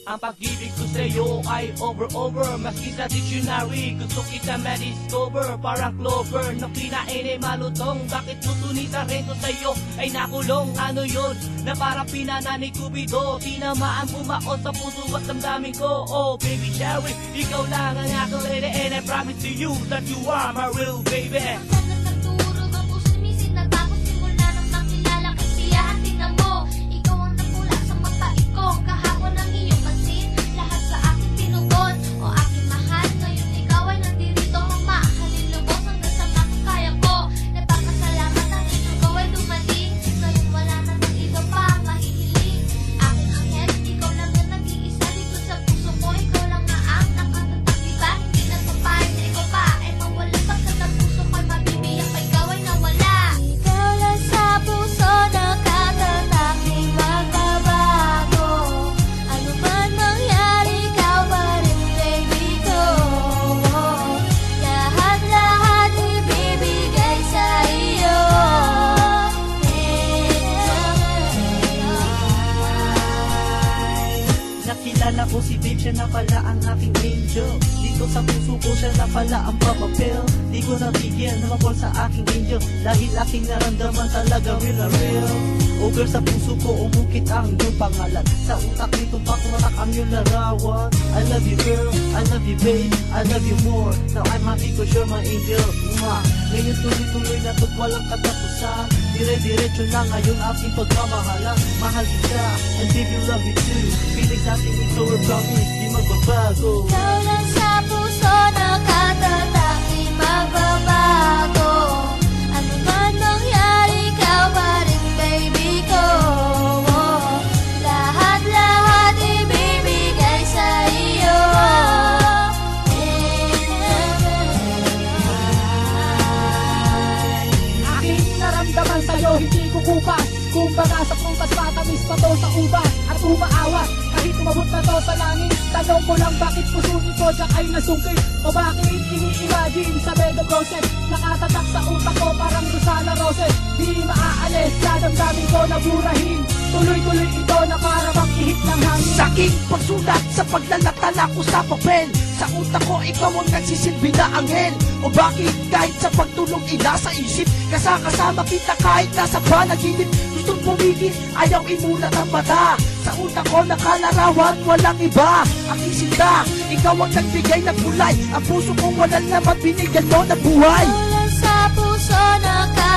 Ang pag-ibig ko sa'yo ay over Maski sa dictionary gusto kita ma-discover. Parang clover na kinain ay malutong. Bakit tutunisan rin ko sa'yo ay nakulong? Ano yun na parang pinana ni Cupido? Tinamaan bumaon sa puso at damdamin ko. Oh baby Sherry, ikaw lang ang aking lady, and I promise to you that you are my real baby. Nagturog ang puso ni Misin, nagtapos simula nang nakilala kay Siyahan. Tingnan mo, ikaw ang nagmula sa mapait ko. Kahapon ang iyong pansin, lahat sa akin tinugon. O aking mahal, ngayon ikaw ay nandirito. Mamahalin lubos hanggang sa makakaya ko. Nagpapasalamat ang ikaw ay dumating. Ngayon wala na ng iba pa ang mahihiling. Aking anghel, ikaw lang ang nag-iisa dito sa puso ko. Ikaw lang na ang nakatatak, diba? Hindi na papayag na ikaw pa ay mawala. Pagkat ang puso ko'y mabibiyak pa ikaw ay nawala. Ikaw lang sa puso nakatatak, di magbabago. Ano man mangyari, ikaw pa rin baby ko. Lahat-lahat ibibigay sa iyo. Nakilala ko si babe, siya na pala ang aking angel. Dito sa puso ko siya na pala ang papapel. Di ko nabigyan na mapol sa aking angel, dahil aking naramdaman talaga real na real. Oh girl, sa puso ko umukit ang iyong pangalan. Sa utak nito pakumatak ang iyong larawan. I love you girl, I love you babe, I love you more. Now I'm happy cause you're my angel. Ngayon tuloy-tuloy na to't walang katapusan. Dire-diretso na ngayon aking pagmamahala. Mahal kita, and baby love you too. Feelings natin ito are promise, di magbabago. Ikaw lang sa puso nakatatak, di magbabago. Ano man mangyari, ikaw pa rin baby ko. Lahat-lahat ibibigay sa iyo. Aking naramdaman sa'yo, hindi ko kupas. Kumbaga sa prutas, matamis pa to sa ubas at umaawas. Kahit umabot na to sa langit, tanong ko lang bakit puso nito diyan ay nasungkit. O bakit ini-imagine sa bed of roses, nakatatak sa utak ko parang Rosana Roses. Di maaalis, dadamdamin ko na burahin. Tuloy-tuloy ito na para bang ihip ng hangin. Sa aking pagsulat, sa paglalatala ko sa papel, sa utak ko ikaw ang nagsisilbi na anghel. O bakit kahit sa pagtulog sa isip, kasama kita kahit nasa panaginip. Gustong pumigil, ayaw imulat ang mata. Sa utak ko nakalarawan, walang iba. Ang isinda, ikaw ang nagbigay ng kulay. Ang puso ko walang naman binigyan mo ng buhay. Ikaw lang sa puso nakatatak.